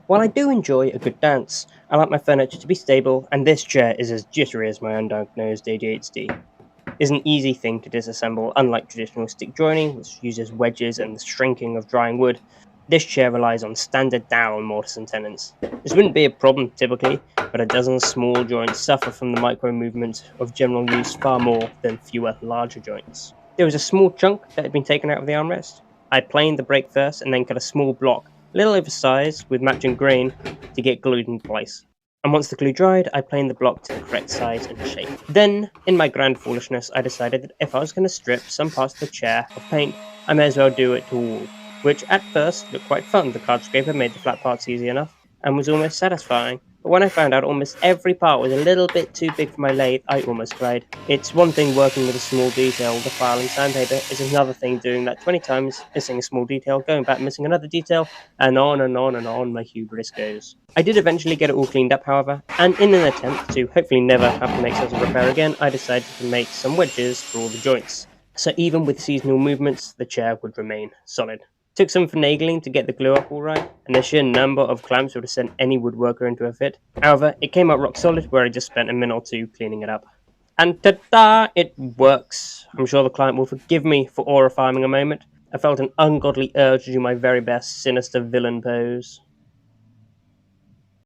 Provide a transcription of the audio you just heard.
While I do enjoy a good dance, I like my furniture to be stable, and this chair is as jittery as my undiagnosed ADHD. Is an easy thing to disassemble, unlike traditional stick joining, which uses wedges and the shrinking of drying wood. This chair relies on standard Dowel mortise and tenons. This wouldn't be a problem typically, but a dozen small joints suffer from the micro movement of general use far more than fewer larger joints. There was a small chunk that had been taken out of the armrest. I planed the break first and then cut a small block, a little oversized with matching grain, to get glued in place. And once the glue dried, I planed the block to the correct size and shape. Then, in my grand foolishness, I decided that if I was going to strip some parts of the chair of paint, I may as well do it to all, which at first looked quite fun. The card scraper made the flat parts easy enough, and was almost satisfying. But when I found out almost every part was a little bit too big for my lathe, I almost cried. It's one thing working with a small detail, the file and sandpaper, is another thing doing that 20 times, missing a small detail, going back missing another detail, and on and on and on my hubris goes. I did eventually get it all cleaned up, however, and in an attempt to hopefully never have to make such a repair again, I decided to make some wedges for all the joints. So even with seasonal movements, the chair would remain solid. Took some finagling to get the glue up alright, and the sheer number of clamps would have sent any woodworker into a fit. However, it came out rock solid where I just spent a minute or two cleaning it up. And ta-da! It works! I'm sure the client will forgive me for aura farming a moment. I felt an ungodly urge to do my very best sinister villain pose.